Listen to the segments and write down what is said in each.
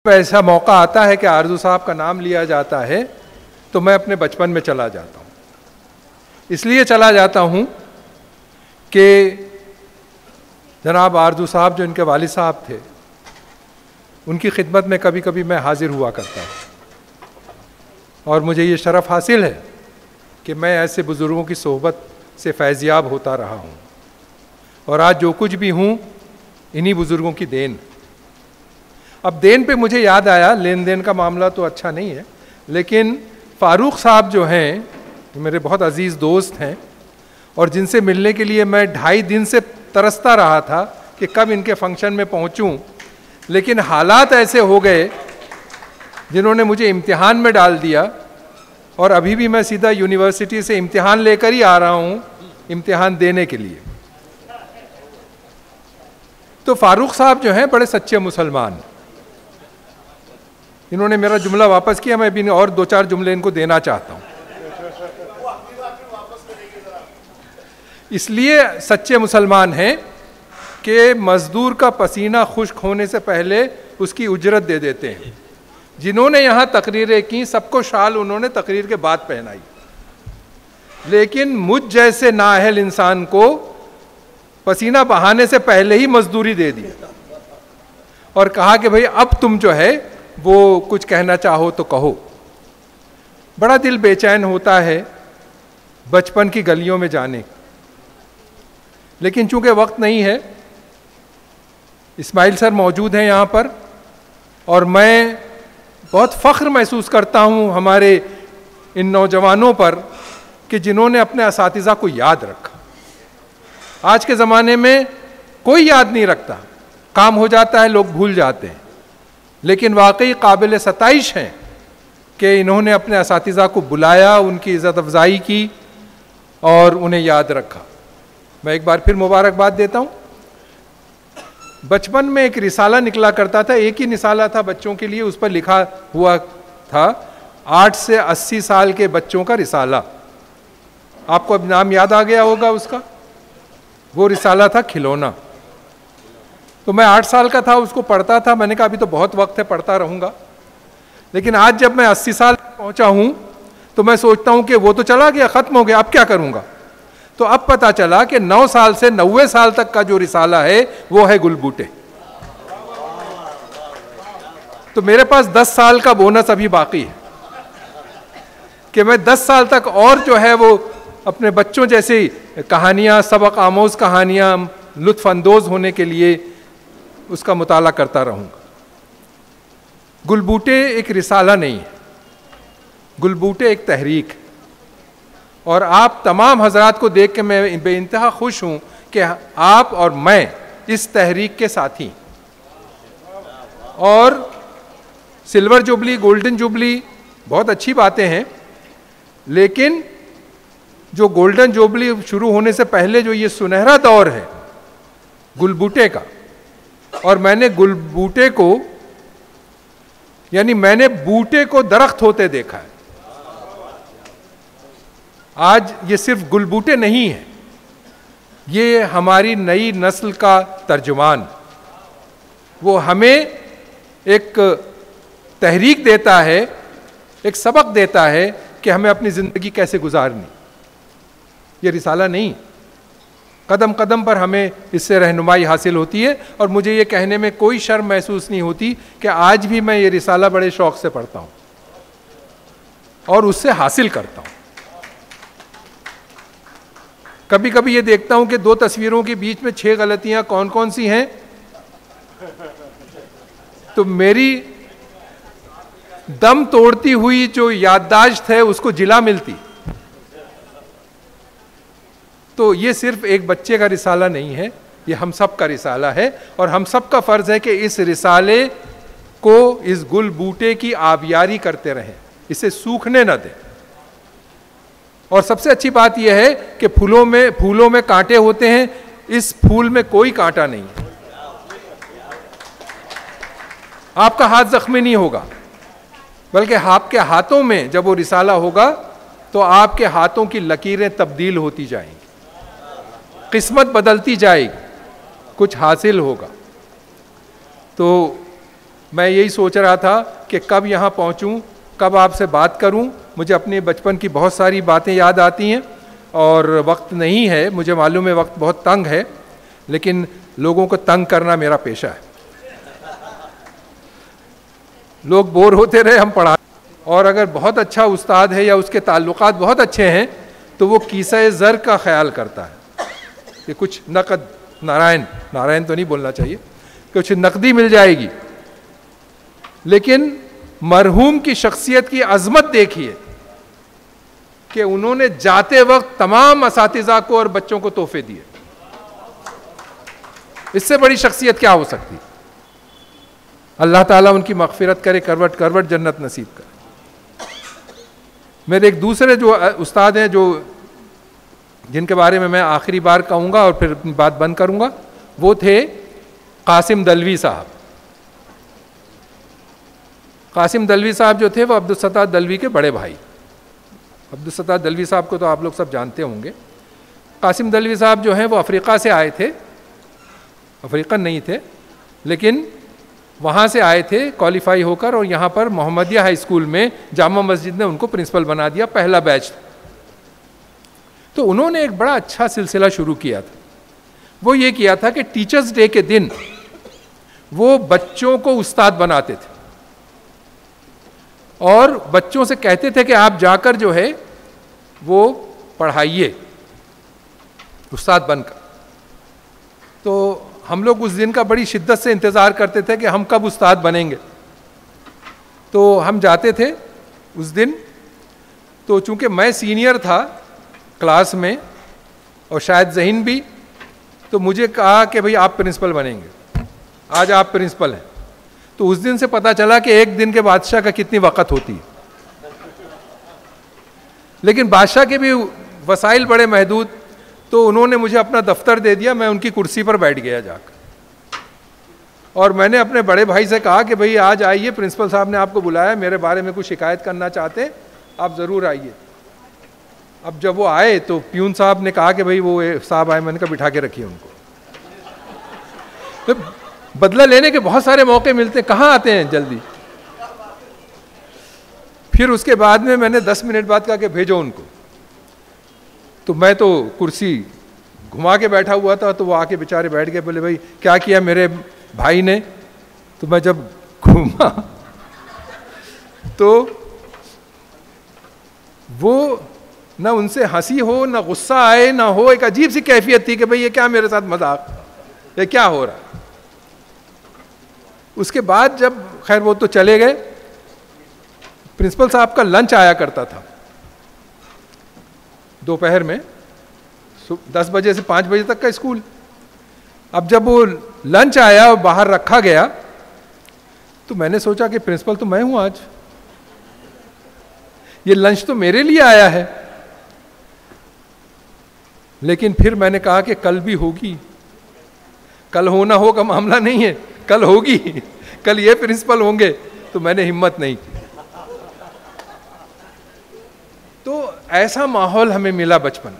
ऐसा मौका आता है कि आरजू साहब का नाम लिया जाता है तो मैं अपने बचपन में चला जाता हूँ। इसलिए चला जाता हूँ कि जनाब आरजू साहब जो इनके वालिद साहब थे, उनकी खिदमत में कभी कभी मैं हाजिर हुआ करता हूँ और मुझे ये शरफ़ हासिल है कि मैं ऐसे बुज़ुर्गों की सोहबत से फैज़याब होता रहा हूँ और आज जो कुछ भी हूँ इन्हीं बुज़ुर्गों की देन। अब देन पे मुझे याद आया, लेन देन का मामला तो अच्छा नहीं है, लेकिन फ़ारूक साहब जो हैं मेरे बहुत अजीज़ दोस्त हैं और जिनसे मिलने के लिए मैं 2.5 दिन से तरसता रहा था कि कब इनके फंक्शन में पहुंचूं, लेकिन हालात ऐसे हो गए जिन्होंने मुझे इम्तिहान में डाल दिया और अभी भी मैं सीधा यूनिवर्सिटी से इम्तिहान लेकर ही आ रहा हूं इम्तिहान देने के लिए। तो फ़ारूक साहब जो हैं बड़े सच्चे मुसलमान, इन्होंने मेरा जुमला वापस किया, मैं भी और 2-4 जुमले इनको देना चाहता हूं। इसलिए सच्चे मुसलमान हैं कि मजदूर का पसीना खुश्क होने से पहले उसकी उजरत दे देते हैं। जिन्होंने यहाँ तकरीरें की सबको शाल उन्होंने तकरीर के बाद पहनाई, लेकिन मुझ जैसे नाअहल इंसान को पसीना बहाने से पहले ही मजदूरी दे दी और कहा कि भाई अब तुम जो है वो कुछ कहना चाहो तो कहो। बड़ा दिल बेचैन होता है बचपन की गलियों में जाने, लेकिन चूंकि वक्त नहीं है, इस्माइल सर मौजूद हैं यहाँ पर और मैं बहुत फ़ख्र महसूस करता हूँ हमारे इन नौजवानों पर कि जिन्होंने अपने असातिज़ा को याद रखा। आज के ज़माने में कोई याद नहीं रखता, काम हो जाता है, लोग भूल जाते हैं, लेकिन वाकई काबिल सताइश हैं कि इन्होंने अपने असातिज़ा को बुलाया, उनकी इज़्ज़त अफ़ज़ाई की और उन्हें याद रखा। मैं एक बार फिर मुबारकबाद देता हूँ। बचपन में एक रिसाला निकला करता था, एक ही रिसाला था बच्चों के लिए, उस पर लिखा हुआ था 8 से 80 साल के बच्चों का रिसाला। आपको अब नाम याद आ गया होगा उसका, वो रिसाला था खिलौना। तो मैं 8 साल का था, उसको पढ़ता था। मैंने कहा अभी तो बहुत वक्त है, पढ़ता रहूँगा। लेकिन आज जब मैं 80 साल पहुँचा हूँ तो मैं सोचता हूँ कि वो तो चला गया, ख़त्म हो गया, अब क्या करूँगा। तो अब पता चला कि 9 साल से 90 साल तक का जो रिसाला है वो है गुलबूटे। तो मेरे पास 10 साल का बोनस अभी बाकी है कि मैं 10 साल तक और जो है वो अपने बच्चों जैसी कहानियाँ, सबक आमोज़ कहानियाँ, लुत्फ़ अंदोज़ होने के लिए उसका मुताला करता रहूँगा। गुलबूटे एक रिसाला नहीं है, गुलबूटे एक तहरीक है और आप तमाम हजरात को देख के मैं बेइंतहा खुश हूँ कि आप और मैं इस तहरीक के साथी। और सिल्वर जुबली, गोल्डन जुबली बहुत अच्छी बातें हैं, लेकिन जो गोल्डन जुबली शुरू होने से पहले जो ये सुनहरा दौर है गुलबूटे का, और मैंने गुलबूटे को यानी मैंने बूटे को दरख्त होते देखा है। आज ये सिर्फ गुलबूटे नहीं है, ये हमारी नई नस्ल का तर्जुमान, वो हमें एक तहरीक देता है, एक सबक देता है कि हमें अपनी ज़िंदगी कैसे गुजारनी। ये रिसाला नहीं, कदम कदम पर हमें इससे रहनुमाई हासिल होती है और मुझे ये कहने में कोई शर्म महसूस नहीं होती कि आज भी मैं ये रिसाला बड़े शौक़ से पढ़ता हूँ और उससे हासिल करता हूँ। कभी कभी ये देखता हूँ कि 2 तस्वीरों के बीच में 6 गलतियाँ कौन कौन सी हैं, तो मेरी दम तोड़ती हुई जो याददाश्त है उसको जिला मिलती। तो ये सिर्फ एक बच्चे का रिसाला नहीं है, ये हम सब का रिसाला है और हम सब का फ़र्ज़ है कि इस रिसाले को, इस गुल बूटे की आबियारी करते रहें, इसे सूखने न दें। और सबसे अच्छी बात यह है कि फूलों में कांटे होते हैं, इस फूल में कोई कांटा नहीं है। आपका हाथ जख्मी नहीं होगा, बल्कि आपके हाथों में जब वो रिसाला होगा तो आपके हाथों की लकीरें तब्दील होती जाएंगी, किस्मत बदलती जाएगी, कुछ हासिल होगा। तो मैं यही सोच रहा था कि कब यहाँ पहुँचूँ, कब आपसे बात करूँ। मुझे अपने बचपन की बहुत सारी बातें याद आती हैं और वक्त नहीं है, मुझे मालूम है वक्त बहुत तंग है, लेकिन लोगों को तंग करना मेरा पेशा है। लोग बोर होते रहे, हम पढ़ा, और अगर बहुत अच्छा उस्ताद है या उसके ताल्लुकात बहुत अच्छे हैं तो वो कीसा ज़र का ख्याल करता है कि कुछ नकद, नारायण तो नहीं बोलना चाहिए, कुछ नकदी मिल जाएगी। लेकिन मरहूम की शख्सियत की अजमत देखिए कि उन्होंने जाते वक्त तमाम असातिज़ा को और बच्चों को तोहफे दिए। इससे बड़ी शख्सियत क्या हो सकती। अल्लाह ताला उनकी मग़फ़िरत करे, करवट करवट जन्नत नसीब करे। मेरे एक दूसरे जो उस्ताद हैं, जो जिनके बारे में मैं आखिरी बार कहूँगा और फिर बात बंद करूँगा, वो थे कासिम दलवी साहब। कासिम दलवी साहब जो थे वो अब्दुल सत्तार दलवी के बड़े भाई। अब्दुल सत्तार दलवी साहब को तो आप लोग सब जानते होंगे। कासिम दलवी साहब जो हैं वो अफ्रीका से आए थे, अफ्रीकन नहीं थे, लेकिन वहाँ से आए थे क्वालिफाई होकर, और यहाँ पर मोहम्मदिया हाई स्कूल में जामा मस्जिद ने उनको प्रिंसिपल बना दिया, पहला बैच। तो उन्होंने एक बड़ा अच्छा सिलसिला शुरू किया था। वो ये किया था कि टीचर्स डे के दिन वो बच्चों को उस्ताद बनाते थे और बच्चों से कहते थे कि आप जाकर जो है वो पढ़ाइए उस्ताद बनकर। तो हम लोग उस दिन का बड़ी शिद्दत से इंतज़ार करते थे कि हम कब उस्ताद बनेंगे। तो हम जाते थे उस दिन। तो चूँकि मैं सीनियर था क्लास में और शायद ज़हीन भी, तो मुझे कहा कि भाई आप प्रिंसिपल बनेंगे, आज आप प्रिंसिपल हैं। तो उस दिन से पता चला कि एक दिन के बादशाह का कितनी वक़्त होती है। लेकिन बादशाह के भी वसाइल बड़े महदूद, तो उन्होंने मुझे अपना दफ्तर दे दिया, मैं उनकी कुर्सी पर बैठ गया जाकर। और मैंने अपने बड़े भाई से कहा कि भाई आज आइए, प्रिंसिपल साहब ने आपको बुलाया, मेरे बारे में कुछ शिकायत करना चाहते हैं, आप ज़रूर आइए। अब जब वो आए तो प्यून साहब ने कहा कि भाई वो साहब आए, मैंने कहा बिठा के रखिए उनको। तो बदला लेने के बहुत सारे मौके मिलते, कहाँ आते हैं जल्दी। फिर उसके बाद में मैंने 10 मिनट बाद कहा कि भेजो उनको। तो मैं तो कुर्सी घुमा के बैठा हुआ था, तो वो आके बेचारे बैठ गए, बोले भाई क्या किया मेरे भाई ने। तो मैं जब घूमा तो वो ना उनसे हंसी हो, ना गुस्सा आए, ना हो, एक अजीब सी कैफियत थी कि भाई ये क्या मेरे साथ मजाक, ये क्या हो रहा है। उसके बाद जब खैर वो तो चले गए, प्रिंसिपल साहब का लंच आया करता था दोपहर में, 10 बजे से 5 बजे तक का स्कूल। अब जब वो लंच आया और बाहर रखा गया, तो मैंने सोचा कि प्रिंसिपल तो मैं हूं आज, ये लंच तो मेरे लिए आया है। लेकिन फिर मैंने कहा कि कल भी होगी, कल हो ना हो का मामला नहीं है, कल होगी, कल ये प्रिंसिपल होंगे। तो मैंने हिम्मत नहीं की। तो ऐसा माहौल हमें मिला बचपन,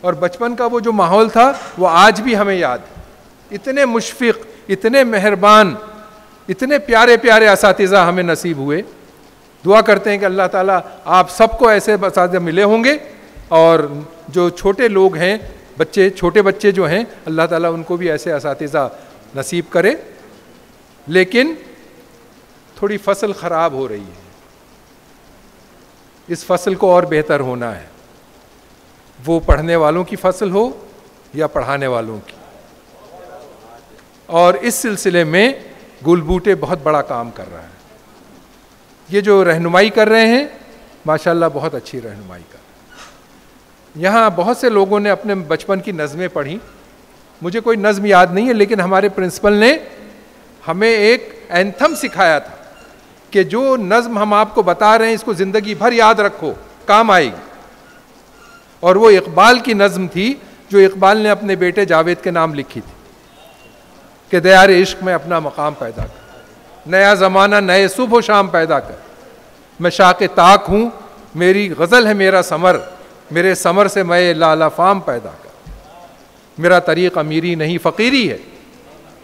और बचपन का वो जो माहौल था वो आज भी हमें याद है। इतने मुशफिक, इतने मेहरबान, इतने प्यारे प्यारे असातिज़ा हमें नसीब हुए। दुआ करते हैं कि अल्लाह ताला आप सबको ऐसे असातिज़ा मिले होंगे, और जो छोटे लोग हैं, बच्चे, छोटे बच्चे जो हैं, अल्लाह ताला उनको भी ऐसे असातिज़ा नसीब करे। लेकिन थोड़ी फसल ख़राब हो रही है, इस फसल को और बेहतर होना है, वो पढ़ने वालों की फसल हो या पढ़ाने वालों की। और इस सिलसिले में गुलबूटे बहुत बड़ा काम कर रहा है। ये जो रहनुमाई कर रहे हैं, माशाल्लाह बहुत अच्छी रहनुमाई कर रहे हैं। यहाँ बहुत से लोगों ने अपने बचपन की नज़में पढ़ी, मुझे कोई नज़म याद नहीं है, लेकिन हमारे प्रिंसिपल ने हमें एक एंथम सिखाया था कि जो नज़म हम आपको बता रहे हैं इसको ज़िंदगी भर याद रखो, काम आएगी। और वो इकबाल की नज़म थी जो इकबाल ने अपने बेटे जावेद के नाम लिखी थी कि दयार इश्क में अपना मकाम पैदा कर, नया ज़माना नए सुबह शाम पैदा कर, मैं शाक़े ताक हूँ, मेरी गज़ल है मेरा समर, मेरे समर से मैं लाला फाम पैदा कर, मेरा तरीक़ अमीरी नहीं फ़कीरी है,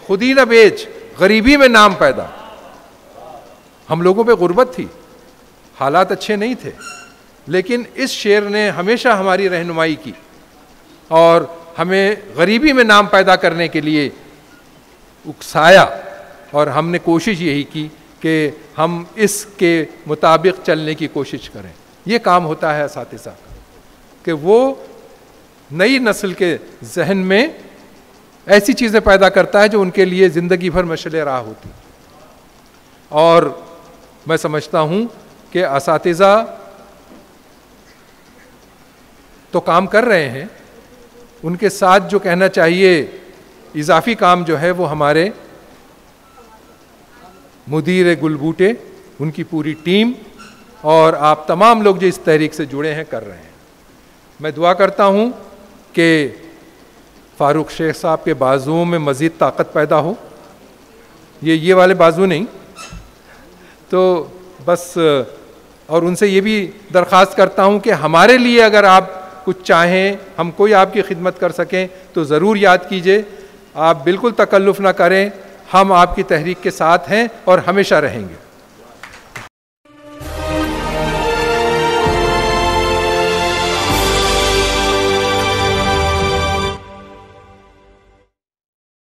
खुद ही न बेच गरीबी में नाम पैदा। हम लोगों पे गुर्बत थी, हालात अच्छे नहीं थे, लेकिन इस शेर ने हमेशा हमारी रहनुमाई की और हमें गरीबी में नाम पैदा करने के लिए उकसाया, और हमने कोशिश यही की कि हम इसके मुताबिक चलने की कोशिश करें। ये काम होता है असातिज़ा का, कि वो नई नस्ल के जहन में ऐसी चीज़ें पैदा करता है जो उनके लिए ज़िंदगी भर मशअले राह होती। और मैं समझता हूँ कि असातिज़ा तो काम कर रहे हैं, उनके साथ जो कहना चाहिए इजाफी काम जो है वो हमारे मुदीर गुलबूटे, उनकी पूरी टीम और आप तमाम लोग जो इस तहरीक से जुड़े हैं कर रहे हैं। मैं दुआ करता हूँ कि फ़ारूक शेख साहब के बाजुओं में मज़ीद ताकत पैदा हो, ये वाले बाजू नहीं तो बस। और उनसे ये भी दरख्वास्त करता हूँ कि हमारे लिए अगर आप कुछ चाहें, हम कोई आपकी खिदमत कर सकें तो ज़रूर याद कीजिए। आप बिल्कुल तकल्लुफ़ ना करें, हम आपकी तहरीक के साथ हैं और हमेशा रहेंगे।